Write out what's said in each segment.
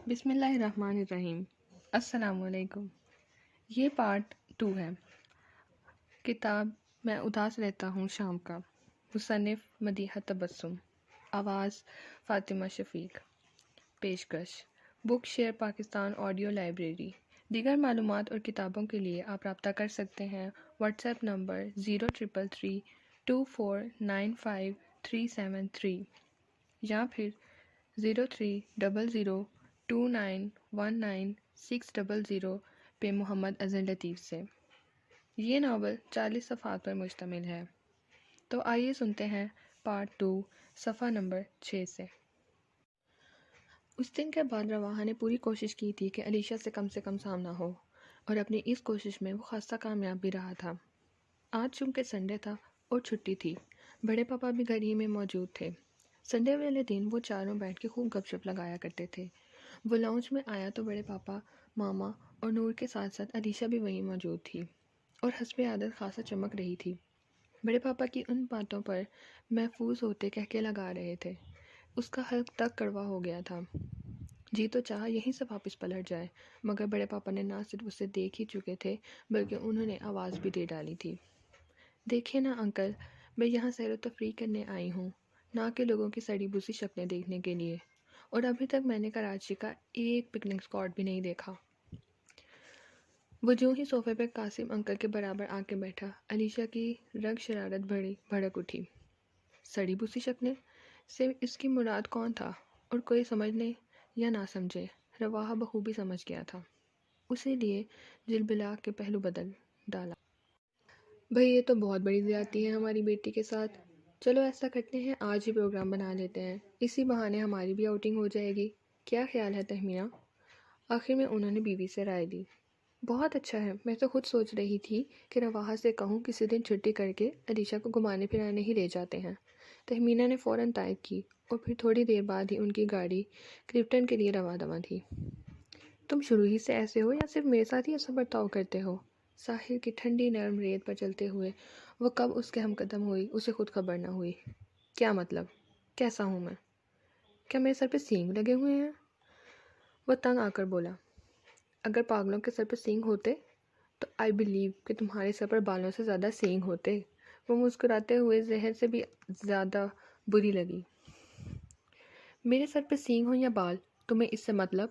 بسم اللہ الرحمن الرحیم۔ السلام علیکم۔ یہ پارٹ 2 ہے۔ کتاب میں اداس رہتا ہوں شام کا، مصنف مدیحہ تبسم، آواز فاطمہ شفیق۔ پیشکش: بک شیئر پاکستان آڈیو لائبریری۔ دیگر معلومات اور کتابوں کے لیے آپ رابطہ کر سکتے ہیں واٹس ایپ نمبر 0333249537 یا پھر 0300291960 پہ محمد اذن لطیف سے۔ یہ ناول 40 صفحات پر مشتمل ہے۔ تو آئیے سنتے ہیں پارٹ 2 صفحہ نمبر 6 سے۔ اس دن کے بعد رواحہ نے پوری کوشش کی تھی کہ علیشہ سے کم سامنا ہو، اور اپنی اس کوشش میں وہ خاصا کامیاب بھی رہا تھا۔ آج چونکہ سنڈے تھا اور چھٹی تھی، بڑے پاپا بھی گھر ہی میں موجود تھے۔ سنڈے والے دن وہ چاروں بیٹھ کے خوب گپ شپ لگایا کرتے تھے۔ وہ لاؤنج میں آیا تو بڑے پاپا، ماما اور نور کے ساتھ ساتھ علیشہ بھی وہیں موجود تھی، اور حسب عادت خاصا چمک رہی تھی۔ بڑے پاپا کی ان باتوں پر محفوظ ہوتے کہکے لگا رہے تھے۔ اس کا حلق تک کڑوا ہو گیا تھا۔ جی تو چاہا یہیں سے واپس پلٹ جائے، مگر بڑے پاپا نے نہ صرف اسے دیکھ ہی چکے تھے بلکہ انہوں نے آواز بھی دے ڈالی تھی۔ دیکھیں نا انکل، میں یہاں سیر و تفریح کرنے آئی ہوں، نہ کہ لوگوں کی سڑی بسی شکلیں دیکھنے کے لیے، اور ابھی تک میں نے کراچی کا ایک پکنک اسپاٹ بھی نہیں دیکھا۔ وہ جو ہی صوفے پہ قاسم انکل کے برابر آ کے بیٹھا، علیشہ کی رگ شرارت بھڑک اٹھی۔ سڑی بسی شکلیں سے اس کی مراد کون تھا، اور کوئی سمجھنے یا نہ سمجھے، رواحہ بخوبی سمجھ گیا تھا۔ اسی لیے جلبلا کے پہلو بدل ڈالا۔ بھئی یہ تو بہت بڑی زیادتی ہے ہماری بیٹی کے ساتھ۔ چلو ایسا کرتے ہیں، آج ہی پروگرام بنا لیتے ہیں، اسی بہانے ہماری بھی آؤٹنگ ہو جائے گی۔ کیا خیال ہے تہمینہ؟ آخر میں انہوں نے بیوی سے رائے دی۔ بہت اچھا ہے، میں تو خود سوچ رہی تھی کہ رواحہ سے کہوں کسی دن چھٹی کر کے علیشہ کو گھمانے پھرانے ہی لے جاتے ہیں۔ تہمینہ نے فوراً تائید کی، اور پھر تھوڑی دیر بعد ہی ان کی گاڑی کلفٹن کے لیے رواں تھی۔ تم شروع ہی سے ایسے ہو یا صرف میرے ساتھ ہی ایسا برتاؤ کرتے ہو؟ ساحل کی ٹھنڈی نرم ریت پر چلتے ہوئے وہ کب اس کے ہم قدم ہوئی، اسے خود خبر نہ ہوئی۔ کیا مطلب؟ کیسا ہوں میں؟ کیا میرے سر پہ سینگ لگے ہوئے ہیں؟ وہ تنگ آ کر بولا۔ اگر پاگلوں کے سر پہ سینگ ہوتے تو آئی بلیو کہ تمہارے سر پر بالوں سے زیادہ سینگ ہوتے۔ وہ مسکراتے ہوئے زہر سے بھی زیادہ بری لگی۔ میرے سر پہ سینگ ہو یا بال، تمہیں اس سے مطلب؟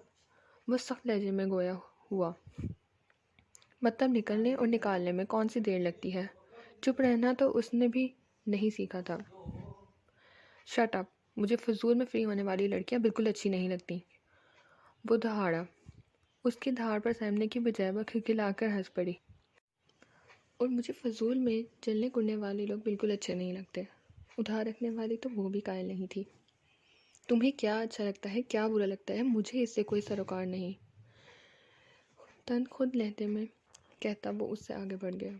وہ سخت لہجے میں گویا ہوا۔ مطلب نکلنے اور نکالنے میں کون سی دیر لگتی ہے؟ چپ رہنا تو اس نے بھی نہیں سیکھا تھا۔ شٹ اپ، مجھے فضول میں فری ہونے والی لڑکیاں بالکل اچھی نہیں لگتی۔ وہ دہاڑا۔ اس کی دھاڑ پر سہمنے کی بجائے وہ کھلکھلا کر ہنس پڑی۔ اور مجھے فضول میں جلنے کڑنے والے لوگ بالکل اچھے نہیں لگتے۔ ادھار رکھنے والی تو وہ بھی قائل نہیں تھی۔ تمہیں کیا اچھا لگتا ہے، کیا برا لگتا ہے، مجھے اس سے کوئی سروکار نہیں۔ تن خود لہتے میں کہتا وہ اس سے آگے بڑھ گیا۔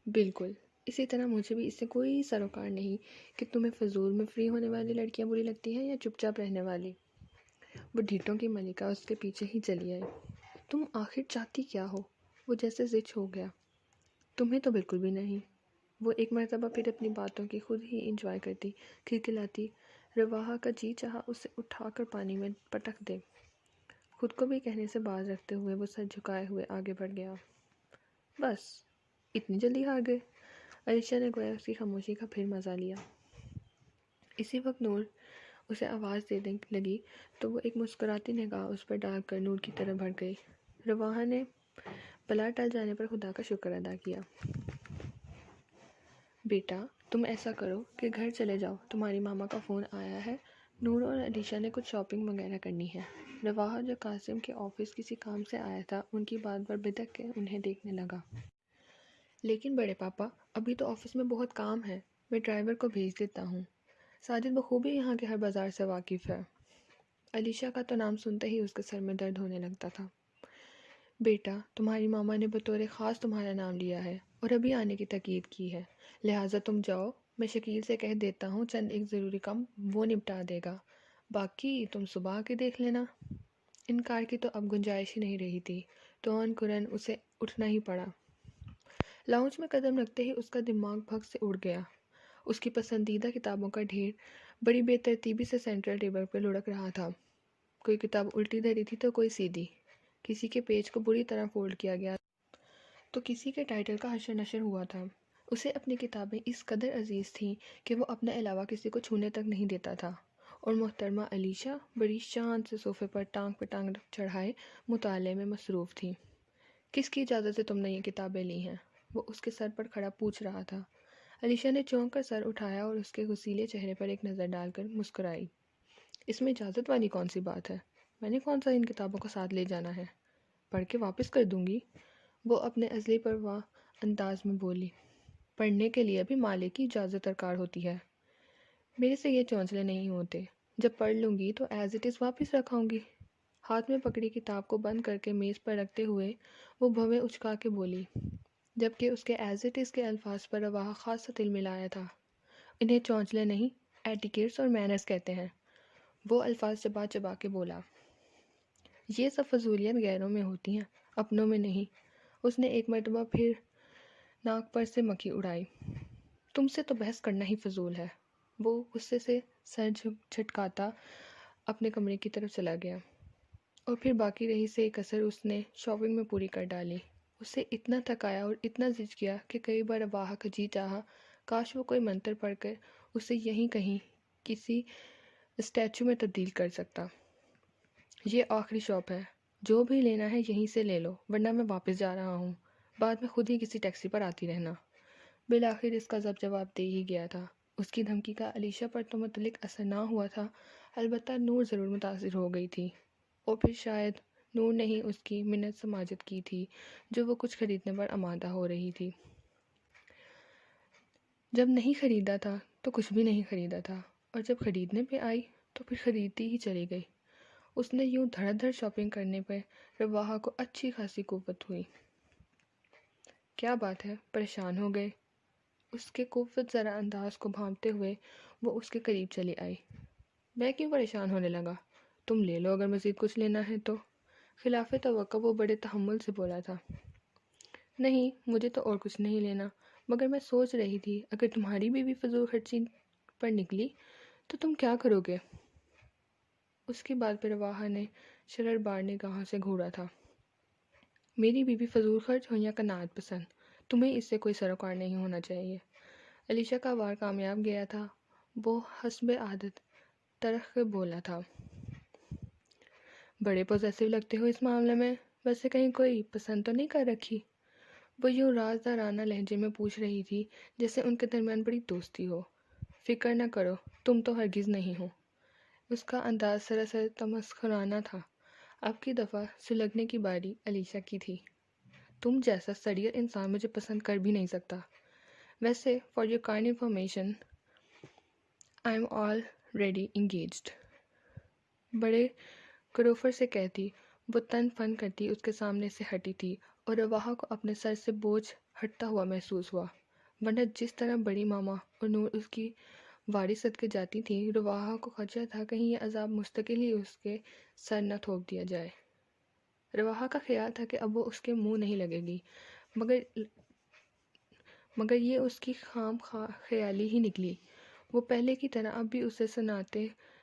بالکل اسی طرح مجھے بھی اس سے کوئی سروکار نہیں کہ تمہیں فضول میں فری ہونے والی لڑکیاں بری لگتی ہیں یا چپ چاپ رہنے والی۔ وہ ڈھیٹوں کی ملکہ اس کے پیچھے ہی چلی آئی۔ تم آخر چاہتی کیا ہو؟ وہ جیسے زچ ہو گیا۔ تمہیں تو بالکل بھی نہیں۔ وہ ایک مرتبہ پھر اپنی باتوں کی خود ہی انجوائے کرتی، کھلکھلاتی۔ رواحہ کا جی چاہا اسے اٹھا کر پانی میں پٹک دے۔ خود کو بھی کہنے سے باز رکھتے ہوئے وہ سر جھکائے ہوئے آگے بڑھ گیا۔ بس اتنی جلدی ہار گئے؟ علیشہ نے گویا اس کی خاموشی کا پھر مزہ لیا۔ اسی وقت نور اسے آواز دینے لگی تو وہ ایک مسکراتی نگاہ اس پر ڈال کر نور کی طرف بڑھ گئی۔ رواحہ نے بلا ٹل جانے پر خدا کا شکر ادا کیا۔ بیٹا تم ایسا کرو کہ گھر چلے جاؤ، تمہاری ماما کا فون آیا ہے، نور اور علیشہ نے کچھ شاپنگ وغیرہ کرنی ہے۔ رواحہ جو قاسم کے آفس کسی کام سے آیا تھا، ان کی بات پر بدک کے انہیں دیکھنے لگا۔ لیکن بڑے پاپا ابھی تو آفس میں بہت کام ہے، میں ڈرائیور کو بھیج دیتا ہوں۔ ساجد بخوبی یہاں کے ہر بازار سے واقف ہے۔ علیشہ کا تو نام سنتے ہی اس کے سر میں درد ہونے لگتا تھا۔ بیٹا تمہاری ماما نے بطور خاص تمہارا نام لیا ہے اور ابھی آنے کی تاکید کی ہے، لہٰذا تم جاؤ، میں شکیل سے کہہ دیتا ہوں چند ایک ضروری کام وہ نپٹا دے گا، باقی تم صبح آ کے دیکھ لینا۔ انکار کی تو اب گنجائش ہی نہیں رہی تھی، تو ان کرن اسے اٹھنا ہی پڑا۔ لاؤنج میں قدم رکھتے ہی اس کا دماغ بھگ سے اڑ گیا۔ اس کی پسندیدہ کتابوں کا ڈھیر بڑی بے ترتیبی سے سینٹرل ٹیبل پر لڑک رہا تھا۔ کوئی کتاب الٹی دھری تھی تو کوئی سیدھی، کسی کے پیج کو بری طرح فولڈ کیا گیا تو کسی کے ٹائٹل کا حشر نشر ہوا تھا۔ اسے اپنی کتابیں اس قدر عزیز تھیں کہ وہ اپنے علاوہ کسی کو چھونے تک نہیں دیتا تھا، اور محترمہ علیشہ بڑی شان سے صوفے پر ٹانگ پہ ٹانگ چڑھائے مطالعے میں مصروف تھیں۔ کس کی اجازت سے تم نے یہ کتابیں لی ہیں؟ وہ اس کے سر پر کھڑا پوچھ رہا تھا۔ علیشہ نے چونک کر سر اٹھایا اور اس کے غسیلے چہرے پر ایک نظر ڈال کر مسکرائی۔ اس میں اجازت والی کون سی بات ہے؟ میں نے کون سا ان کتابوں کو ساتھ لے جانا ہے؟ پڑھ کے واپس کر دوں گی، وہ اپنے ازلی پرواہ انداز میں بولی۔ پڑھنے کے لیے بھی مالک کی اجازت درکار ہوتی ہے۔ میرے سے یہ چونچلے نہیں ہوتے، جب پڑھ لوں گی تو ایز اٹ از واپس رکھاؤں گی۔ ہاتھ میں پکڑی کتاب کو بند کر کے میز پر رکھتے ہوئے وہ بھویں اچکا کے بولی، جبکہ اس کے ایز اٹ از کے الفاظ پر رواحہ خاصا دل ملایا تھا۔ انہیں چونچلے نہیں، ایٹیکیٹس اور مینرز کہتے ہیں۔ وہ الفاظ چبا چبا کے بولا۔ یہ سب فضولیت غیروں میں ہوتی ہیں، اپنوں میں نہیں۔ اس نے ایک مرتبہ پھر ناک پر سے مکھی اڑائی۔ تم سے تو بحث کرنا ہی فضول ہے۔ وہ غصے سے سر جھٹکاتا اپنے کمرے کی طرف چلا گیا، اور پھر باقی رہی سے ایک کسر اس نے شاپنگ میں پوری کر ڈالی۔ اسے اتنا تھکایا اور اتنا زج گیا کہ کئی بار رواحہ کا جی چاہا کاش وہ کوئی منتر پڑھ کر اسے یہیں کہیں کسی اسٹیچو میں تبدیل کر سکتا۔ یہ آخری شاپ ہے، جو بھی لینا ہے یہیں سے لے لو، ورنہ میں واپس جا رہا ہوں، بعد میں خود ہی کسی ٹیکسی پر آتی رہنا۔ بالآخر اس کا جواب دے ہی گیا تھا۔ اس کی دھمکی کا علیشہ پر تو متعلق اثر نہ ہوا تھا، البتہ نور ضرور متاثر ہو گئی تھی، اور پھر شاید نور نے ہی اس کی منت سماجت کی تھی جو وہ کچھ خریدنے پر آمادہ ہو رہی تھی۔ جب نہیں خریدا تھا تو کچھ بھی نہیں خریدا تھا، اور جب خریدنے پہ آئی تو پھر خریدتی ہی چلی گئی۔ اس نے یوں دھڑ دھڑ شاپنگ کرنے پہ رواحہ کو اچھی خاصی قوت ہوئی۔ کیا بات ہے، پریشان ہو گئے؟ اس کے قوت زرا انداز کو بھانپتے ہوئے وہ اس کے قریب چلی آئی۔ میں کیوں پریشان ہونے لگا؟ تم لے لو اگر مزید کچھ لینا ہے تو۔ خلاف توقع وہ بڑے تحمل سے بولا تھا۔ نہیں، مجھے تو اور کچھ نہیں لینا، مگر میں سوچ رہی تھی اگر تمہاری بیوی فضول خرچی پر نکلی تو تم کیا کرو گے؟ اس کی بات پہ رواحہ نے شرر بار نگاہوں سے گھورا تھا۔ میری بیوی فضول خرچ ہو یا قناعت پسند، تمہیں اس سے کوئی سروکار نہیں ہونا چاہیے۔ علیشہ کا وار کامیاب گیا تھا۔ وہ حسب عادت ترخ کے بولا تھا۔ بڑے پوزیسو لگتے ہو اس معاملے میں، ویسے کہیں کوئی پسند تو نہیں کر رکھی؟ وہ یوں رازدارانہ لہجے میں پوچھ رہی تھی جیسے ان کے درمیان بڑی دوستی ہو۔ فکر نہ کرو، تم تو ہرگز نہیں ہو۔ اس کا انداز سراسر تمسخرانہ تھا۔ اب کی دفعہ سلگنے کی باری علیشہ کی تھی۔ تم جیسا سڑیل انسان مجھے پسند کر بھی نہیں سکتا۔ ویسے for your kind information I am already engaged. بڑے کروفر سے کہتی وہ تن فن کرتی اس کے سامنے سے ہٹی تھی، اور رواحہ کو اپنے سر سے بوجھ ہٹتا ہوا محسوس ہوا، ورنہ جس طرح بڑی ماما اور نور اس کی واری صدقے جاتی تھی، رواحہ کو خدشہ تھا کہیں یہ عذاب مستقل ہی اس کے سر نہ تھوپ دیا جائے۔ رواحہ کا خیال تھا کہ اب وہ اس کے منہ نہیں لگے گی، مگر یہ اس کی خام خیالی ہی نکلی۔ وہ پہلے کی طرح اب بھی اسے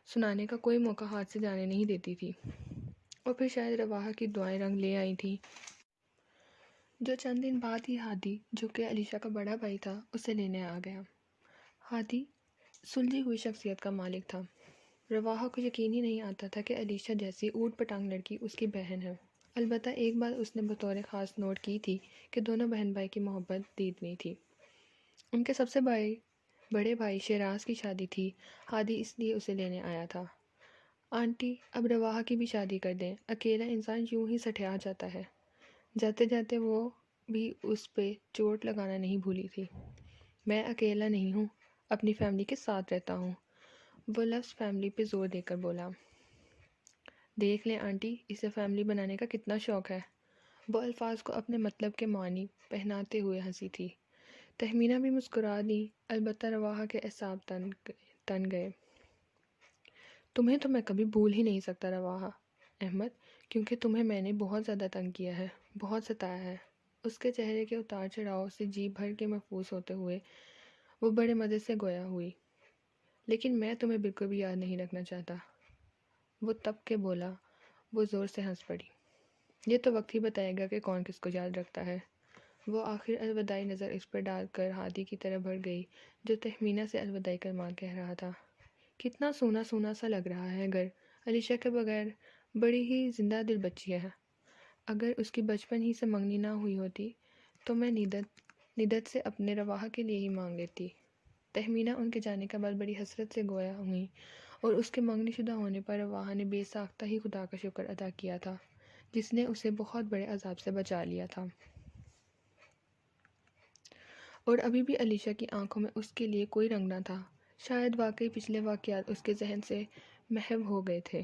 سنانے کا کوئی موقع ہاتھ سے جانے نہیں دیتی تھی، اور پھر شاید رواحہ کی دعائیں رنگ لے آئی تھیں جو چند دن بعد ہی ہادی، جو کہ علیشہ کا بڑا بھائی تھا، اسے لینے آ گیا۔ ہادی سلجھی ہوئی شخصیت کا مالک تھا۔ رواحہ کو یقین ہی نہیں آتا تھا کہ علیشہ جیسی اوٹ پٹانگ لڑکی اس کی بہن ہے۔ البتہ ایک بات اس نے بطور خاص نوٹ کی تھی کہ دونوں بہن بھائی کی محبت دیدنی تھی۔ ان کے سب سے بڑے بھائی شیراز کی شادی تھی، ہادی اس لیے اسے لینے آیا تھا۔ آنٹی اب رواحہ کی بھی شادی کر دیں، اکیلا انسان یوں ہی سٹھیا جاتا ہے۔ جاتے جاتے وہ بھی اس پہ چوٹ لگانا نہیں بھولی تھی۔ میں اکیلا نہیں ہوں، اپنی فیملی کے ساتھ رہتا ہوں، وہ لفظ فیملی پہ زور دے کر بولا۔ دیکھ لیں آنٹی، اسے فیملی بنانے کا کتنا شوق ہے۔ وہ الفاظ کو اپنے مطلب کے معنی پہناتے ہوئے ہنسی تھی۔ تہمینہ بھی مسکرا دی، البتہ رواحہ کے اعصاب تن گئے۔ تمہیں تو میں کبھی بھول ہی نہیں سکتا رواحہ احمد، کیونکہ تمہیں میں نے بہت زیادہ تنگ کیا ہے، بہت ستایا ہے۔ اس کے چہرے کے اتار چڑھاؤ سے جی بھر کے محفوظ ہوتے ہوئے وہ بڑے مزے سے گویا ہوئی۔ لیکن میں تمہیں بالکل بھی یاد نہیں رکھنا چاہتا۔ وہ تب کے بولا۔ وہ زور سے ہنس پڑی۔ یہ تو وقت ہی بتائے گا کہ کون کس کو یاد رکھتا ہے۔ وہ آخر الوداعی نظر اس پر ڈال کر ہادی کی طرف بڑھ گئی جو تہمینہ سے الوداعی کلمات کہہ رہا تھا۔ کتنا سونا سونا سا لگ رہا ہے گھر، علیشا کے بغیر بڑی ہی زندہ دل بچی ہے۔ اگر اس کی بچپن ہی سے منگنی نہ ہوئی ہوتی تو میں ندت سے اپنے رواحہ کے لیے ہی مانگ لیتی۔ تہمینہ ان کے جانے کے بعد بڑی حسرت سے گویا ہوئی اور اس کے منگنی شدہ ہونے پر رواحہ نے بے ساختہ ہی خدا کا شکر ادا کیا تھا جس نے اسے بہت بڑے عذاب سے بچا لیا تھا۔ اور ابھی بھی علیشا کی آنکھوں میں اس کے لیے کوئی رنگ نہ تھا۔ شاید واقعی پچھلے واقعات اس کے ذہن سے محو ہو گئے تھے۔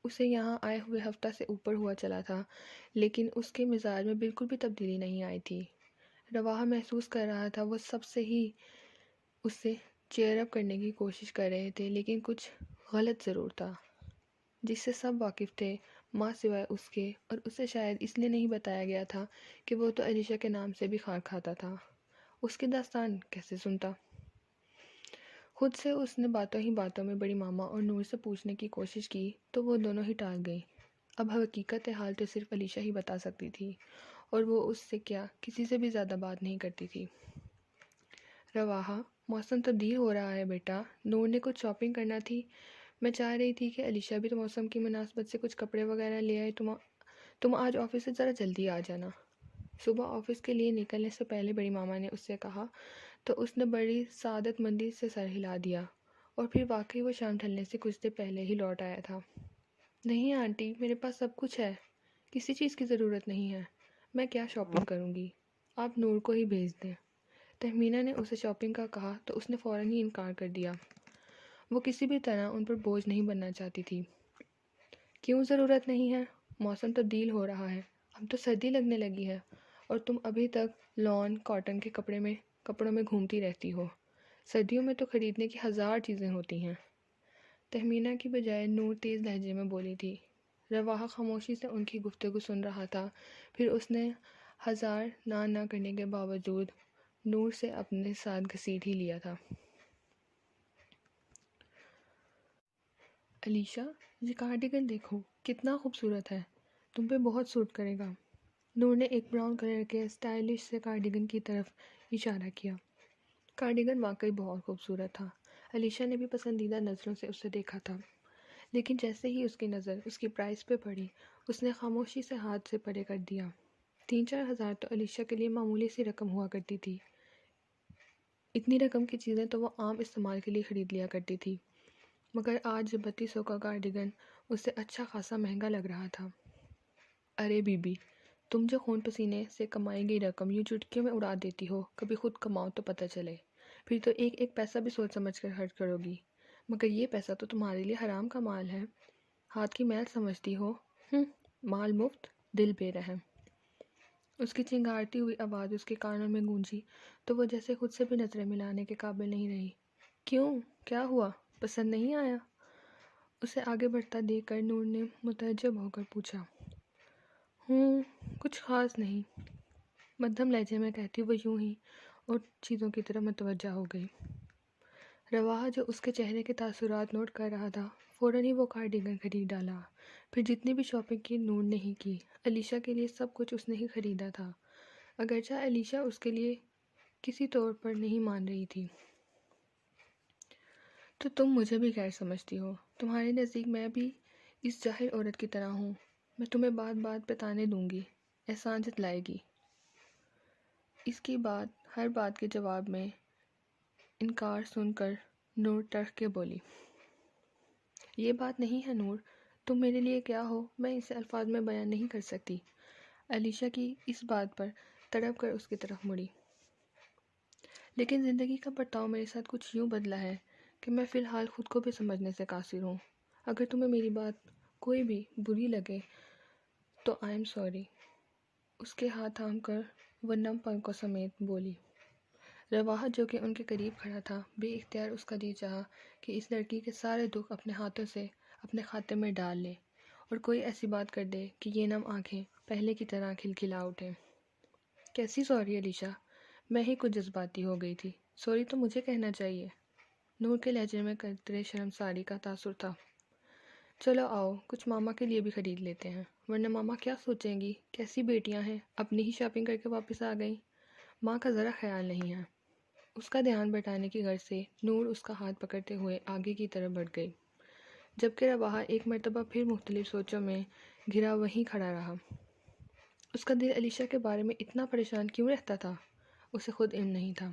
اسے یہاں آئے ہوئے ہفتہ سے اوپر ہوا چلا تھا لیکن اس کے مزاج میں بالکل بھی تبدیلی نہیں آئی تھی۔ رواحہ محسوس کر رہا تھا وہ سب سے ہی اسے چیئر اپ کرنے کی کوشش کر رہے تھے لیکن کچھ غلط ضرور تھا جس سے سب واقف تھے ماں سوائے اس کے، اور اسے شاید اس لیے نہیں بتایا گیا تھا کہ وہ تو علیشا کے نام سے بھی خار کھاتا تھا۔ اس کی داستان کیسے سنتا؟ خود سے اس نے باتوں ہی باتوں میں بڑی ماما اور نور سے پوچھنے کی کوشش کی تو وہ دونوں ہی ٹال گئی۔ اب حقیقت حال تو صرف علیشا ہی بتا سکتی تھی اور وہ اس سے کیا کسی سے بھی زیادہ بات نہیں کرتی تھی۔ رواحہ، موسم تبدیل ہو رہا ہے بیٹا، نور نے کچھ شاپنگ کرنا تھی، میں چاہ رہی تھی کہ علیشا بھی تو موسم کی مناسبت سے کچھ کپڑے وغیرہ لے آئے، تم آج آفس سے ذرا جلدی آ جانا۔ صبح آفس کے لیے نکلنے سے پہلے بڑی ماما نے اس سے کہا تو اس نے بڑی سعادت مندی سے سر ہلا دیا، اور پھر واقعی وہ شام ڈھلنے سے کچھ دیر پہلے ہی لوٹ آیا تھا۔ نہیں آنٹی، میرے پاس سب کچھ ہے، کسی چیز کی ضرورت نہیں ہے، میں کیا شاپنگ کروں گی، آپ نور کو ہی بھیج دیں۔ تہمینہ نے اسے شاپنگ کا کہا تو اس نے فوراً ہی انکار کر دیا۔ وہ کسی بھی طرح ان پر بوجھ نہیں بننا چاہتی تھی۔ کیوں ضرورت نہیں ہے؟ موسم تبدیل ہو رہا ہے، اب تو سردی لگنے لگی ہے اور تم ابھی تک لان کاٹن کے کپڑوں میں گھومتی رہتی ہو۔ سردیوں میں تو خریدنے کی 1000 چیزیں ہوتی ہیں۔ تہمینہ کی بجائے نور تیز لہجے میں بولی تھی۔ رواحہ خاموشی سے ان کی گفتگو سن رہا تھا، پھر اس نے 1000 نہ کرنے کے باوجود نور سے اپنے ساتھ گھسیٹ ہی لیا تھا۔ علیشا، یہ کارڈیگن دیکھو کتنا خوبصورت ہے، تم پہ بہت سوٹ کرے گا۔ نور نے ایک براؤن کلر کے اسٹائلش سے کارڈیگن کی طرف اشارہ کیا۔ کارڈیگن واقعی بہت خوبصورت تھا۔ علیشا نے بھی پسندیدہ نظروں سے اسے دیکھا تھا، لیکن جیسے ہی اس کی نظر اس کی پرائس پہ پڑی اس نے خاموشی سے ہاتھ سے پرے کر دیا۔ 3-4 ہزار تو علیشا کے لیے معمولی سی رقم ہوا کرتی تھی۔ اتنی رقم کی چیزیں تو وہ عام استعمال کے لیے خرید لیا کرتی تھی، مگر آج 3200 کا کارڈیگن اس سے اچھا خاصا مہنگا لگ رہا تھا۔ ارے بی بی، تم جو خون پسینے سے کمائی گئی رقم یوں چٹکیوں میں اڑا دیتی ہو، کبھی خود کماؤ تو پتہ چلے، پھر تو ایک ایک پیسہ بھی سوچ سمجھ کر خرچ کرو گی، مگر یہ پیسہ تو تمہارے لیے حرام کا مال ہے، ہاتھ کی میل سمجھتی ہو۔ مال مفت، دل بے رحم۔ اس کی چنگھاڑتی ہوئی آواز اس کے کانوں میں گونجی تو وہ جیسے خود سے بھی نظریں ملانے کے قابل نہیں رہی۔ کیوں؟ کیا ہوا؟ پسند نہیں آیا؟ اسے آگے بڑھتا دیکھ کر نور نے متعجب ہو کر پوچھا۔ کچھ خاص نہیں، مدھم لہجے میں کہتی وہ یوں ہی اور چیزوں کی طرف متوجہ ہو گئی۔ رواحہ جو اس کے چہرے کے تاثرات نوٹ کر رہا تھا فوراً ہی وہ کارڈیگن خرید ڈالا۔ پھر جتنی بھی شاپنگ کی نور نے ہی کی، علیشا کے لیے سب کچھ اس نے ہی خریدا تھا، اگرچہ علیشا اس کے لیے کسی طور پر نہیں مان رہی تھی۔ تو تم مجھے بھی غیر سمجھتی ہو، تمہارے نزدیک میں بھی اس جاہل عورت کی طرح ہوں، میں تمہیں بات بات پہ تانے دوں گی، احسان جتلائے گی۔ اس کی ہر بات کے جواب میں انکار سن کر نور ٹرک کے بولی۔ یہ بات نہیں ہے نور، تم میرے لیے کیا ہو میں اسے الفاظ میں بیان نہیں کر سکتی۔ علیشا کی اس بات پر تڑپ کر اس کی طرف مڑی۔ لیکن زندگی کا برتاؤ میرے ساتھ کچھ یوں بدلا ہے کہ میں فی الحال خود کو بھی سمجھنے سے قاصر ہوں۔ اگر تمہیں میری بات کوئی بھی بری لگے تو آئی ایم سوری۔ اس کے ہاتھ تھام کر وہ نم پلکوں سمیت بولی۔ رواحہ جو کہ ان کے قریب کھڑا تھا بے اختیار اس کا جی چاہا کہ اس لڑکی کے سارے دکھ اپنے ہاتھوں سے اپنے کھاتے میں ڈال لے اور کوئی ایسی بات کر دے کہ یہ نم آنکھیں پہلے کی طرح کھلکھلا اٹھیں۔ کیسی سوری علیشا، میں ہی کچھ جذباتی ہو گئی تھی، سوری تو مجھے کہنا چاہیے۔ نور کے لہجے میں قدرے شرمساری کا تاثر تھا۔ چلو آؤ کچھ ماما کے لیے بھی خرید لیتے ہیں، ورنہ ماما کیا سوچیں گی، کیسی بیٹیاں ہیں، اپنی ہی شاپنگ کر کے واپس آ گئیں۔ ماں کا ذرا خیال نہیں ہے۔ اس کا دھیان بٹانے کی غرض سے نور اس کا ہاتھ پکڑتے ہوئے آگے کی طرف بڑھ گئی، جبکہ رواحہ ایک مرتبہ پھر مختلف سوچوں میں گھرا وہیں کھڑا رہا۔ اس کا دل علیشہ کے بارے میں اتنا پریشان کیوں رہتا تھا، اسے خود علم نہیں تھا۔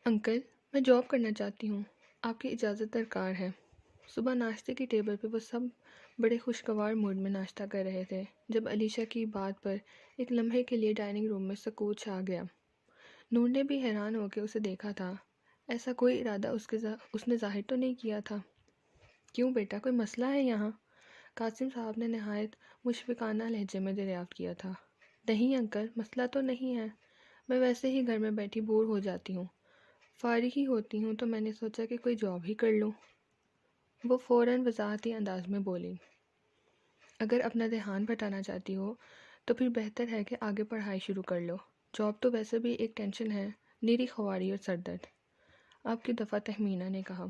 انکل، میں جاب کرنا چاہتی ہوں، آپ کی اجازت درکار ہے۔ صبح ناشتے کی ٹیبل پہ وہ سب بڑے خوشگوار موڈ میں ناشتہ کر رہے تھے جب علیشہ کی بات پر ایک لمحے کے لیے ڈائننگ روم میں سکوت چھا گیا۔ نور نے بھی حیران ہو کے اسے دیکھا تھا۔ ایسا کوئی ارادہ اس نے ظاہر تو نہیں کیا تھا۔ کیوں بیٹا، کوئی مسئلہ ہے یہاں؟ قاسم صاحب نے نہایت مشفقانہ لہجے میں دریافت کیا تھا۔ نہیں انکل، مسئلہ تو نہیں ہے، میں ویسے ہی گھر میں بیٹھی بور ہو جاتی ہوں، فارغ ہی ہوتی ہوں تو میں نے سوچا کہ کوئی جاب ہی کر لوں۔ وہ فوراً وضاحتی انداز میں بولی، اگر اپنا دھیان بٹانا چاہتی ہو تو پھر بہتر ہے کہ آگے پڑھائی شروع کر لو، جاب تو ویسے بھی ایک ٹینشن ہے، نیری خواری اور سر درد۔ آپ کی دفعہ تہمینہ نے کہا،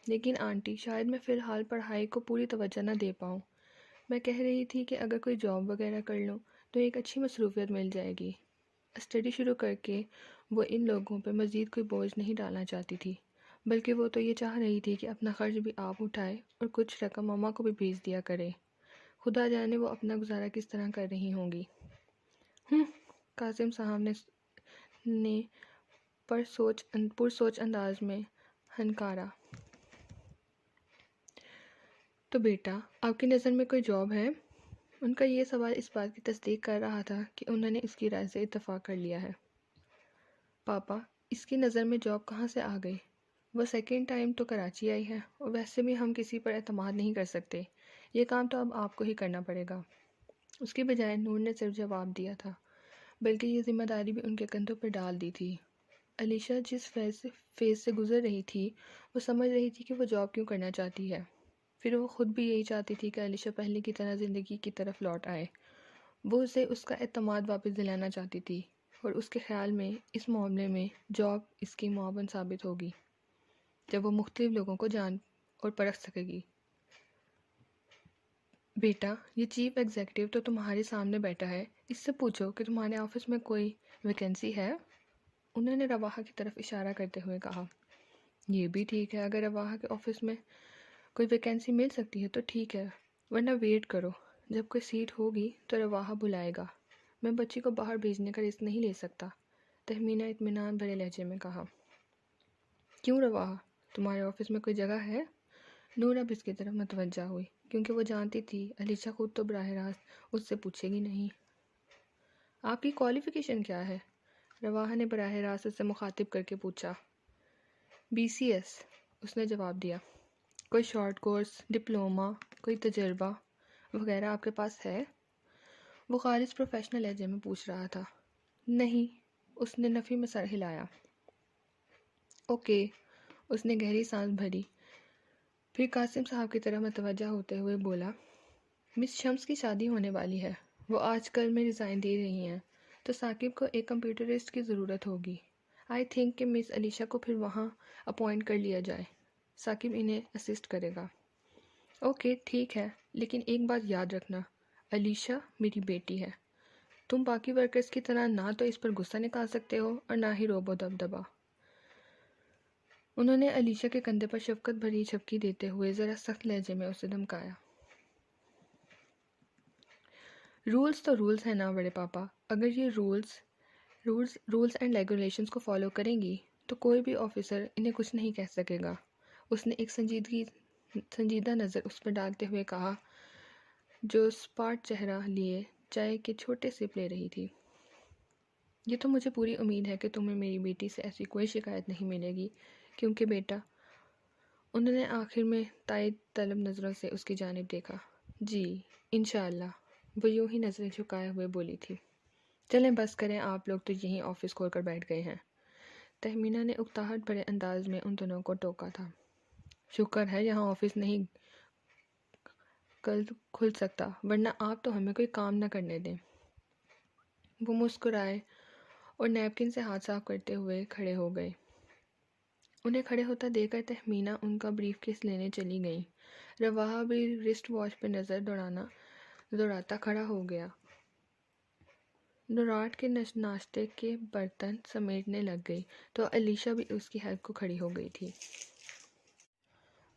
لیکن آنٹی شاید میں فی الحال پڑھائی کو پوری توجہ نہ دے پاؤں، میں کہہ رہی تھی کہ اگر کوئی جاب وغیرہ کر لوں تو ایک اچھی مصروفیت مل جائے گی۔ اسٹڈی شروع کر کے وہ ان لوگوں پہ مزید کوئی بوجھ نہیں ڈالنا چاہتی تھی، بلکہ وہ تو یہ چاہ رہی تھی کہ اپنا خرچ بھی آپ اٹھائے اور کچھ رقم ماما کو بھی بھیج دیا کرے۔ خدا جانے وہ اپنا گزارا کس طرح کر رہی ہوں گی۔ قاسم صاحب نے پرسوچ انداز میں ہنکارا۔ تو بیٹا، آپ کی نظر میں کوئی جاب ہے؟ ان کا یہ سوال اس بات کی تصدیق کر رہا تھا کہ انہوں نے اس کی رائے سے اتفاق کر لیا ہے۔ پاپا، اس کی نظر میں جاب کہاں سے آ گئی؟ وہ سیکنڈ ٹائم تو کراچی آئی ہے، اور ویسے بھی ہم کسی پر اعتماد نہیں کر سکتے، یہ کام تو اب آپ کو ہی کرنا پڑے گا۔ اس کی بجائے نور نے صرف جواب دیا تھا، بلکہ یہ ذمہ داری بھی ان کے کندھوں پر ڈال دی تھی۔ علیشہ جس فیز سے گزر رہی تھی وہ سمجھ رہی تھی کہ وہ جاب کیوں کرنا چاہتی ہے، پھر وہ خود بھی یہی چاہتی تھی کہ علیشہ پہلے کی طرح زندگی کی طرف لوٹ آئے۔ وہ اسے اس کا اعتماد واپس دلانا چاہتی تھی، اور اس کے خیال میں اس معاملے میں جاب اس کی معاون ثابت ہوگی جب وہ مختلف لوگوں کو جان اور پرکھ سکے گی۔ بیٹا، یہ چیف ایگزیکٹو تو تمہارے سامنے بیٹھا ہے، اس سے پوچھو کہ تمہارے آفس میں کوئی ویکینسی ہے؟ انہوں نے رواحہ کی طرف اشارہ کرتے ہوئے کہا۔ یہ بھی ٹھیک ہے، اگر رواحہ کے آفس میں کوئی ویکینسی مل سکتی ہے تو ٹھیک ہے، ورنہ ویٹ کرو، جب کوئی سیٹ ہوگی تو رواحہ بلائے گا، میں بچی کو باہر بھیجنے کا رسک نہیں لے سکتا، تہمینہ اطمینان بھرے لہجے میں کہا۔ کیوں رواحہ، تمہارے آفس میں کوئی جگہ ہے؟ نور اب اس کی طرف متوجہ ہوئی، کیونکہ وہ جانتی تھی علیشہ خود تو براہ راست اس سے پوچھے گی نہیں۔ آپ کی کوالیفیکیشن کیا ہے؟ رواحہ نے براہ راست اسے مخاطب کر کے پوچھا۔ BCS، اس نے جواب دیا۔ کوئی شارٹ کورس، ڈپلومہ، کوئی تجربہ وغیرہ آپ کے پاس ہے؟ وہ خالص پروفیشنل لہجے میں پوچھ رہا تھا۔ نہیں، اس نے نفی میں سر ہلایا۔ اوکے، اس نے گہری سانس بھری، پھر قاسم صاحب کی طرف متوجہ ہوتے ہوئے بولا، مس شمس کی شادی ہونے والی ہے، وہ آج کل میں ریزائن دے رہی ہیں، تو ثاقب کو ایک کمپیوٹرسٹ کی ضرورت ہوگی۔ آئی تھنک کہ مس علیشہ کو پھر وہاں اپوائنٹ کر لیا جائے، ثاقب انہیں اسسٹ کرے گا۔ اوکے ٹھیک ہے، لیکن ایک بات یاد رکھنا، علیشہ میری بیٹی ہے، تم باقی ورکرز کی طرح نہ تو اس پر غصہ نکال سکتے ہو اور نہ ہی روب و دبدبا۔ انہوں نے علیشہ کے کندھے پر شفقت بھری جھپکی دیتے ہوئے ذرا سخت لہجے میں اسے دھمکایا۔ رولز تو رولز ہیں نا بڑے پاپا، اگر یہ رولز اینڈ ریگولیشنز کو فالو کریں گی تو کوئی بھی آفیسر انہیں کچھ نہیں کہہ سکے گا۔ اس نے ایک سنجیدہ نظر اس پر ڈالتے ہوئے کہا، جو سپاٹ چہرہ لیے چائے کے چھوٹے سپ لے رہی تھی۔ یہ تو مجھے پوری امید ہے کہ تمہیں میری بیٹی سے ایسی کوئی شکایت نہیں ملے گی، کیونکہ بیٹا، انہوں نے آخر میں تائید طلب نظروں سے اس کی جانب دیکھا۔ جی انشاءاللہ، وہ یوں ہی نظریں جھکائے ہوئے بولی تھی۔ چلیں بس کریں، آپ لوگ تو یہیں آفس کھول کر بیٹھ گئے ہیں۔ تہمینہ نے اکتاہٹ بھرے انداز میں ان دونوں کو ٹوکا تھا۔ شکر ہے یہاں آفس نہیں کھل سکتا، ورنہ آپ تو ہمیں کوئی کام نہ کرنے دیں۔ وہ مسکرائے اور نیپکن سے ہاتھ صاف کرتے ہوئے کھڑے ہو گئے۔ انہیں کھڑے ہوتا دیکھ کر تہمینہ ان کا بریف کیس لینے چلی گئیں۔ رواحہ بھی رسٹ واچ پہ نظر دوڑاتا کھڑا ہو گیا۔ نورات کے ناشتے کے برتن سمیٹنے لگ گئی تو علیشہ بھی اس کی ہیلپ کو کھڑی ہو گئی تھی۔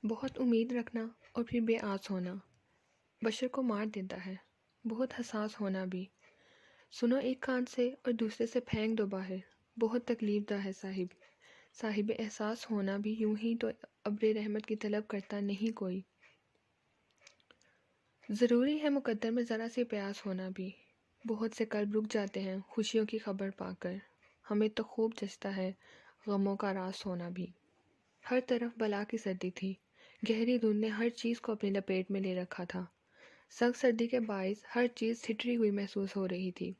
بہت امید رکھنا اور پھر بے آس ہونا بشر کو مار دیتا ہے، بہت حساس ہونا بھی۔ سنو ایک کان سے اور دوسرے سے پھینک دو باہر، بہت تکلیف دہ ہے صاحب احساس ہونا بھی یوں ہی تو ابر رحمت کی طلب کرتا نہیں کوئی۔ ضروری ہے مقدر میں ذرا سی پیاس ہونا بھی، بہت سے قلب رک جاتے ہیں خوشیوں کی خبر پا کر، ہمیں تو خوب جچتا ہے غموں کا راس ہونا بھی۔ ہر طرف بلا کی سردی تھی، گہری دھند نے ہر چیز کو اپنی لپیٹ میں لے رکھا تھا۔ سخت سردی کے باعث ہر چیز ٹھٹری ہوئی محسوس ہو رہی تھی،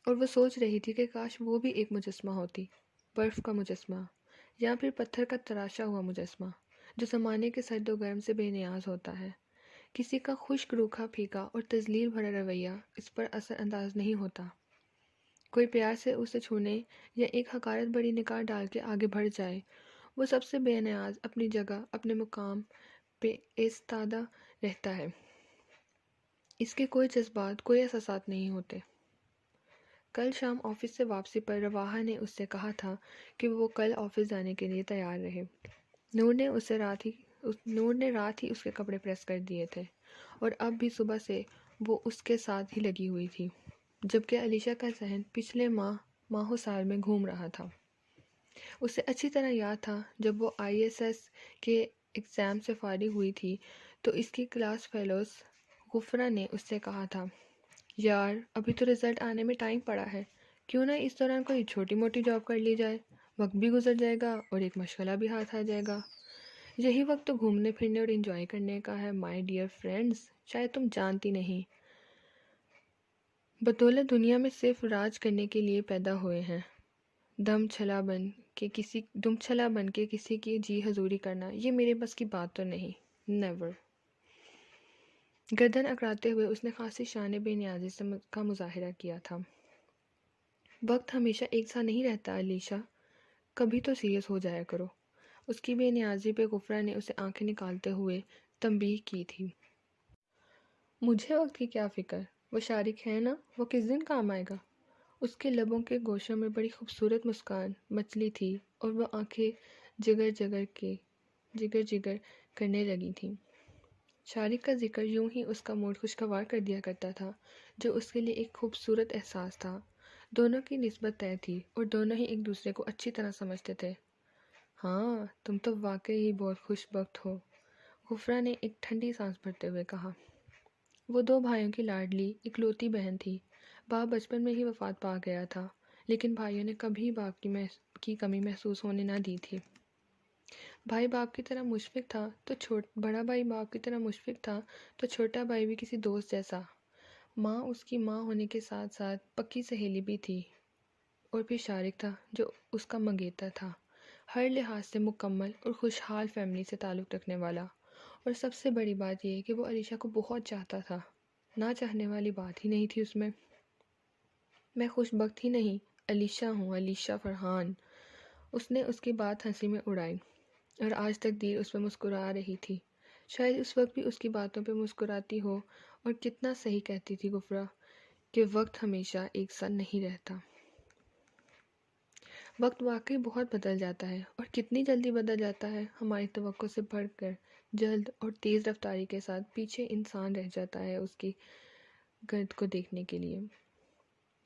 اور وہ سوچ رہی تھی کہ کاش وہ بھی ایک مجسمہ ہوتی، برف کا مجسمہ یا پھر پتھر کا تراشا ہوا مجسمہ جو زمانے کے سرد و گرم سے بے نیاز ہوتا ہے۔ کسی کا خشک روکھا پھیکا اور تذلیل بھرا رویہ اس پر اثر انداز نہیں ہوتا۔ کوئی پیار سے اسے چھونے یا ایک حقارت بڑی نگاہ ڈال کے آگے بڑھ جائے، وہ سب سے بے نیاز اپنی جگہ اپنے مقام پہ ایستادہ رہتا ہے، اس کے کوئی جذبات کوئی احساسات نہیں ہوتے۔ کل شام آفس سے واپسی پر رواحہ نے اس سے کہا تھا کہ وہ کل آفس جانے کے لیے تیار رہے۔ نور نے رات ہی اس کے کپڑے پریس کر دیے تھے اور اب بھی صبح سے وہ اس کے ساتھ ہی لگی ہوئی تھی، جبکہ علیشہ کا ذہن پچھلے ماہ و سال میں گھوم رہا تھا۔ اسے اچھی طرح یاد تھا جب وہ ISS کے ایگزام سے فارغ ہوئی تھی تو اس کی کلاس فیلوز غفرہ نے اس سے کہا تھا، یار ابھی تو رزلٹ آنے میں ٹائم پڑا ہے، کیوں نہ اس دوران کوئی چھوٹی موٹی جاب کر لی جائے، وقت بھی گزر جائے گا اور ایک مشغلہ بھی ہاتھ آ جائے گا۔ یہی وقت تو گھومنے پھرنے اور انجوائے کرنے کا ہے مائی ڈیئر فرینڈز، شاید تم جانتی نہیں، بدولت دنیا میں صرف راج کرنے کے لیے پیدا ہوئے ہیں، دم چھلا بن کے کسی کی جی حضوری کرنا یہ میرے بس کی بات تو نہیں، نیور۔ گردن اکڑاتے ہوئے اس نے خاصی شان بے نیازی کا مظاہرہ کیا تھا۔ وقت ہمیشہ ایک سا نہیں رہتا علیشہ، کبھی تو سیریس ہو جایا کرو۔ اس کی بے نیازی پہ غفرہ نے اسے آنکھیں نکالتے ہوئے تنبیہ کی تھی۔ مجھے وقت کی کیا فکر، وہ شارک ہے نا، وہ کس دن کام آئے گا۔ اس کے لبوں کے گوشوں میں بڑی خوبصورت مسکان مچلی تھی اور وہ آنکھیں جگر کرنے لگی تھیں۔ شارک کا ذکر یوں ہی اس کا موڈ خوشگوار کر دیا کرتا تھا، جو اس کے لیے ایک خوبصورت احساس تھا۔ دونوں کی نسبت طے تھی اور دونوں ہی ایک دوسرے کو اچھی طرح سمجھتے تھے۔ ہاں تم تو واقعی ہی بہت خوش بخت ہو، غفرہ نے ایک ٹھنڈی سانس بھرتے ہوئے کہا۔ وہ 2 بھائیوں کی لاڈلی اکلوتی بہن تھی۔ باپ بچپن میں ہی وفات پا گیا تھا، لیکن بھائیوں نے کبھی باپ کی کمی محسوس ہونے نہ دی تھی۔ بڑا بھائی باپ کی طرح مشفق تھا تو چھوٹا بھائی بھی کسی دوست جیسا۔ ماں اس کی ماں ہونے کے ساتھ ساتھ پکی سہیلی بھی تھی، اور پھر شارک تھا جو اس کا منگیتر تھا، ہر لحاظ سے مکمل اور خوشحال فیملی سے تعلق رکھنے والا۔ اور سب سے بڑی بات یہ کہ وہ علیشہ کو بہت چاہتا تھا، نہ چاہنے والی بات ہی نہیں تھی اس میں۔ میں خوش بخت ہی نہیں، علیشہ ہوں، علیشہ فرحان۔ اس نے اس کی بات ہنسی میں اڑائی، اور آج تقدیر اس پہ مسکرا رہی تھی، شاید اس وقت بھی اس کی باتوں پہ مسکراتی ہو۔ اور کتنا صحیح کہتی تھی غفرہ کہ وقت ہمیشہ ایک سا نہیں رہتا۔ وقت واقعی بہت بدل جاتا ہے، اور کتنی جلدی بدل جاتا ہے، ہماری توقع سے بڑھ کر جلد اور تیز رفتاری کے ساتھ پیچھے انسان رہ جاتا ہے اس کی گرد کو دیکھنے کے لیے۔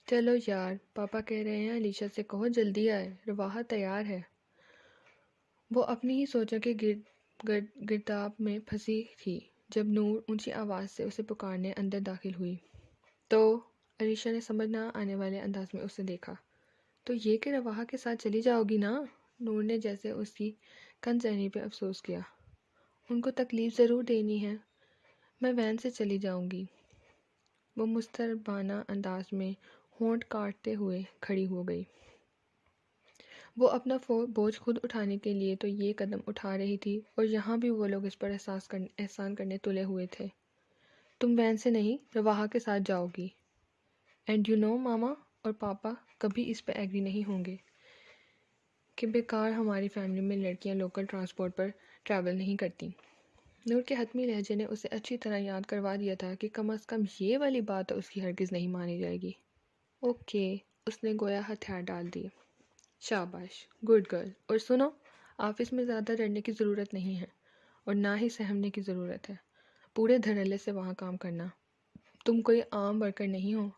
چلو یار، پاپا کہہ رہے ہیں علیشہ سے کہو جلدی آئے، رواحہ تیار ہے۔ وہ اپنی ہی سوچوں کے گرداب میں پھنسی تھی جب نور اونچی آواز سے اسے پکارنے اندر داخل ہوئی۔ تو علیشہ نے سمجھ نہ آنے والے انداز میں اسے دیکھا۔ تو یہ کہ رواحہ کے ساتھ چلی جاؤ گی نا؟ نور نے جیسے اس کی کن ذہنی پہ افسوس کیا۔ ان کو تکلیف ضرور دینی ہے، میں وین سے چلی جاؤں گی۔ وہ مستربانہ انداز میں ہونٹ کاٹتے ہوئے کھڑی ہو گئی۔ وہ اپنا بوجھ خود اٹھانے کے لیے تو یہ قدم اٹھا رہی تھی، اور یہاں بھی وہ لوگ اس پر احسان کرنے تلے ہوئے تھے۔ تم وین سے نہیں، رواحہ کے ساتھ جاؤ گی۔ اینڈ یو نو ماما اور پاپا کبھی اس پہ ایگری نہیں ہوں گے کہ بیکار ہماری فیملی میں لڑکیاں لوکل ٹرانسپورٹ پر ٹریول نہیں کرتی۔ نور کے حتمی لہجے نے اسے اچھی طرح یاد کروا دیا تھا کہ کم از کم یہ والی بات تو اس کی ہرگز نہیں مانی جائے گی۔ اوکے، اس نے گویا ہتھیار ڈال دیے۔ شاباش، گڈ گرل۔ اور سنو، آفس میں زیادہ ڈرنے کی ضرورت نہیں ہے اور نہ ہی سہمنے کی ضرورت ہے۔ پورے دھڑلے سے وہاں کام کرنا۔ تم کوئی عام ورکر نہیں ہو،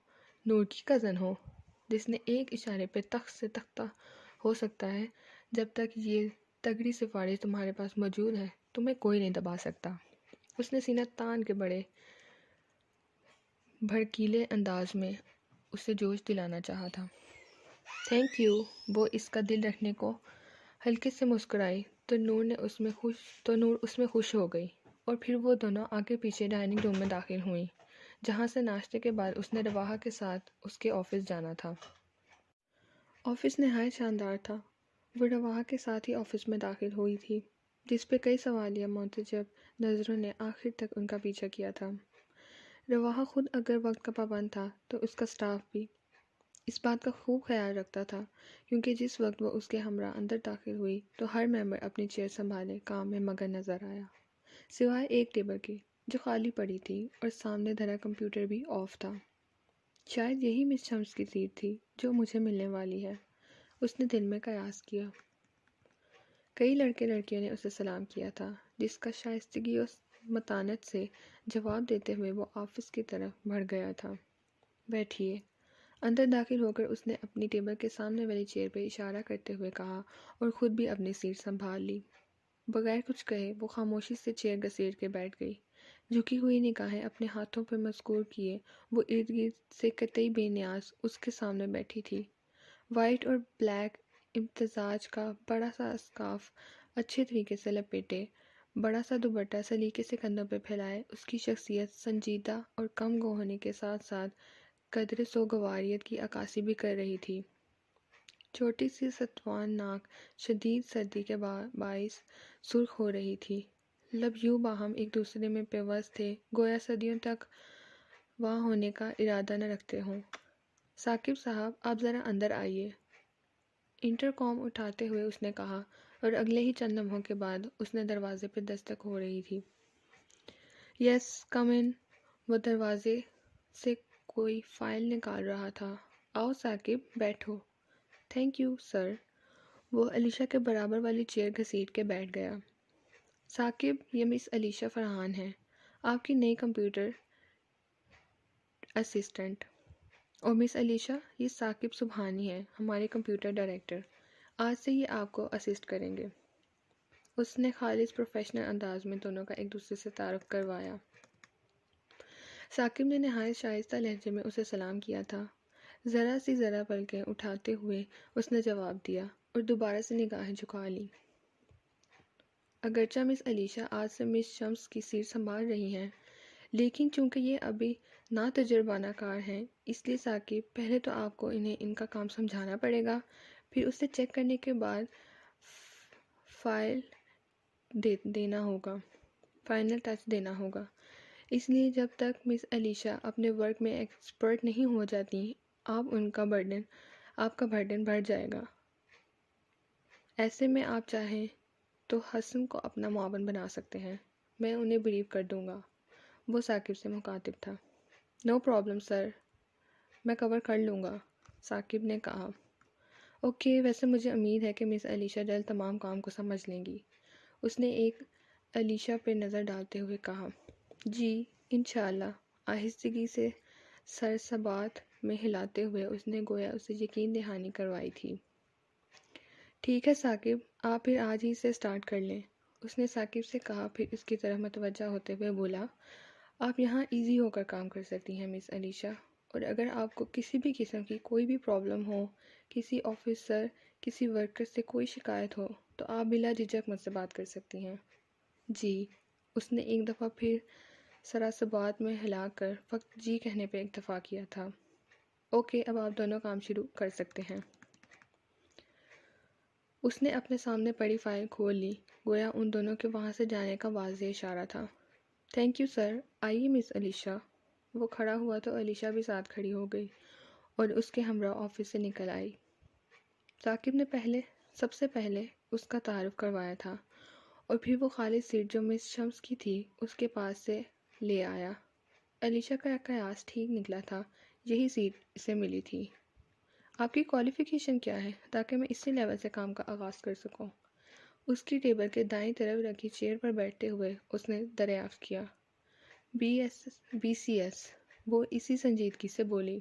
نور کی کزن ہو، جس نے ایک اشارے پہ تخت سے تختہ ہو سکتا ہے۔ جب تک یہ تگڑی سفارش تمہارے پاس موجود ہے تمہیں کوئی نہیں دبا سکتا۔ اس نے سینہ تان کے بڑے بھڑکیلے انداز میں اسے جوش دلانا چاہا تھا۔ Thank you. وہ اس کا دل رکھنے کو ہلکے سے مسکرائی تو نور اس میں خوش ہو گئی، اور پھر وہ دونوں آگے پیچھے ڈائننگ روم میں داخل ہوئیں، جہاں سے ناشتے کے بعد اس نے رواحہ کے ساتھ اس کے آفس جانا تھا۔ آفس نہایت شاندار تھا۔ وہ رواحہ کے ساتھ ہی آفس میں داخل ہوئی تھی، جس پہ کئی سوالیہ منتجب نظروں نے آخر تک ان کا پیچھا کیا تھا۔ رواحہ خود اگر وقت کا پابند تھا تو اس کا سٹاف بھی اس بات کا خوب خیال رکھتا تھا، کیونکہ جس وقت وہ اس کے ہمراہ اندر داخل ہوئی تو ہر ممبر اپنی چیئر سنبھالے کام میں مگن نظر آیا، سوائے ایک ٹیبل کے جو خالی پڑی تھی اور سامنے دھرا کمپیوٹر بھی آف تھا۔ شاید یہی مس شمس کی سیٹ تھی جو مجھے ملنے والی ہے، اس نے دل میں قیاس کیا۔ کئی لڑکے لڑکیوں نے اسے سلام کیا تھا، جس کا شائستگی اور متانت سے جواب دیتے ہوئے وہ آفس کی طرف بڑھ گیا تھا۔ بیٹھیے۔ اندر داخل ہو کر اس نے اپنی ٹیبل کے سامنے والی چیئر پہ اشارہ کرتے ہوئے کہا اور خود بھی اپنی سیٹ سنبھال لی۔ بغیر کچھ کہے وہ خاموشی سے چیئر گھسیٹ کے بیٹھ گئی۔ جھکی ہوئی نگاہیں اپنے ہاتھوں پر مذکور کیے وہ ارد گرد سے قطعی بے نیاز اس کے سامنے بیٹھی تھی۔ وائٹ اور بلیک امتزاج کا بڑا سا اسکارف اچھے طریقے سے لپیٹے، بڑا سا دوپٹہ سلیقے سے کندھوں پہ پھیلائے اس کی شخصیت سنجیدہ اور کم گو ہونے کے ساتھ ساتھ قدر سوگواریت کی عکاسی بھی کر رہی تھی۔ چھوٹی سی ستوان ناک شدید سردی کے باعث سرخ ہو رہی تھی، لب یوں باہم ایک دوسرے میں پیوست تھے گویا صدیوں تک وہاں ہونے کا ارادہ نہ رکھتے ہوں۔ ثاقب صاحب، آپ ذرا اندر آئیے، انٹر کام اٹھاتے ہوئے اس نے کہا، اور اگلے ہی چند لمحوں کے بعد اس نے دروازے پہ دستک ہو رہی تھی۔ یس، کم ان۔ وہ دروازے سے کوئی فائل نکال رہا تھا۔ آؤ ثاقب، بیٹھو۔ Thank you sir. وہ علیشہ کے برابر والی چیئر گھسیٹ کے بیٹھ گیا۔ ثاقب، یہ مس علیشہ فرحان ہیں، آپ کی نئی کمپیوٹر اسسٹنٹ۔ اور مس علیشہ، یہ ثاقب سبحانی ہیں، ہمارے کمپیوٹر ڈائریکٹر۔ آج سے یہ آپ کو اسسٹ کریں گے۔ اس نے خالص پروفیشنل انداز میں دونوں کا ایک دوسرے سے تعارف کروایا۔ ثاقب نے نہایت شائستہ لہجے میں اسے سلام کیا تھا۔ ذرا پلکیں اٹھاتے ہوئے اس نے جواب دیا اور دوبارہ سے نگاہیں جھکا لی۔ اگرچہ مس علیشہ آج سے مس شمس کی سیٹ سنبھال رہی ہیں، لیکن چونکہ یہ ابھی ناتجربانہ کار ہیں، اس لیے ثاقب، پہلے تو آپ کو انہیں ان کا کام سمجھانا پڑے گا، پھر اسے چیک کرنے کے بعد فائنل ٹچ دینا ہوگا۔ اس لیے جب تک مس علیشہ اپنے ورک میں ایکسپرٹ نہیں ہو جاتی آپ کا برڈن بڑھ جائے گا۔ ایسے میں آپ چاہیں تو حسن کو اپنا معاون بنا سکتے ہیں، میں انہیں بریف کر دوں گا۔ وہ ثاقب سے مخاطب تھا۔ نو پرابلم سر، میں کور کر لوں گا، ثاقب نے کہا۔ اوکے، ویسے مجھے امید ہے کہ مس علیشہ جلد تمام کام کو سمجھ لیں گی، اس نے ایک علیشہ پہ نظر ڈالتے ہوئے کہا۔ جی انشاءاللہ، آہستگی سے سر ثبات میں ہلاتے ہوئے اس نے گویا اسے یقین دہانی کروائی تھی۔ ٹھیک ہے ثاقب، آپ پھر آج ہی سے سٹارٹ کر لیں، اس نے ثاقب سے کہا، پھر اس کی طرف متوجہ ہوتے ہوئے بولا، آپ یہاں ایزی ہو کر کام کر سکتی ہیں مس علیشہ، اور اگر آپ کو کسی بھی قسم کی کوئی بھی پرابلم ہو، کسی آفیسر، کسی ورکر سے کوئی شکایت ہو تو آپ بلا جھجک مجھ سے بات کر سکتی ہیں۔ جی، اس نے ایک دفعہ پھر سراسبات میں ہلا کر فقط جی کہنے پہ اکتفا کیا تھا۔ اوکے، اب آپ دونوں کام شروع کر سکتے ہیں۔ اس نے اپنے سامنے پڑی فائل کھول لی، گویا ان دونوں کے وہاں سے جانے کا واضح اشارہ تھا۔ تھینک یو سر، آئیے مس علیشہ۔ وہ کھڑا ہوا تو علیشہ بھی ساتھ کھڑی ہو گئی اور اس کے ہمراہ آفس سے نکل آئی۔ ثاقب نے پہلے سب سے پہلے اس کا تعارف کروایا تھا اور پھر وہ خالی سیٹ جو مس شمس کی تھی اس کے پاس سے لے آیا۔ علیشا کا قیاس ٹھیک نکلا تھا، یہی سیٹ اسے ملی تھی۔ آپ کی کوالیفیکیشن کیا ہے تاکہ میں اسی لیول سے کام کا آغاز کر سکوں؟ اس کی ٹیبل کے دائیں طرف رکھی چیئر پر بیٹھتے ہوئے اس نے دریافت کیا۔ بی سی ایس، وہ اسی سنجیدگی سے بولی۔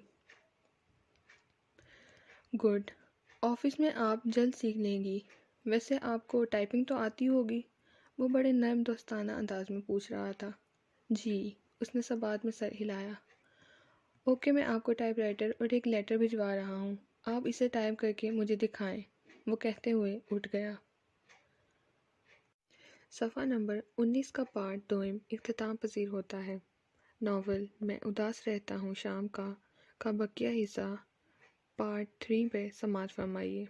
گڈ، آفس میں آپ جلد سیکھ لیں گی۔ ویسے آپ کو ٹائپنگ تو آتی ہوگی؟ وہ بڑے نرم دوستانہ انداز میں پوچھ رہا تھا۔ جی، اس نے ثبات میں سر ہلایا۔ اوکے، میں آپ کو ٹائپ رائٹر اور ایک لیٹر بھجوا رہا ہوں، آپ اسے ٹائپ کر کے مجھے دکھائیں، وہ کہتے ہوئے اٹھ گیا۔ صفحہ نمبر 19 کا پارٹ دوئم اختتام پذیر ہوتا ہے۔ ناول میں اداس رہتا ہوں شام کا بقیہ حصہ پارٹ 3 پہ سماعت فرمائیے۔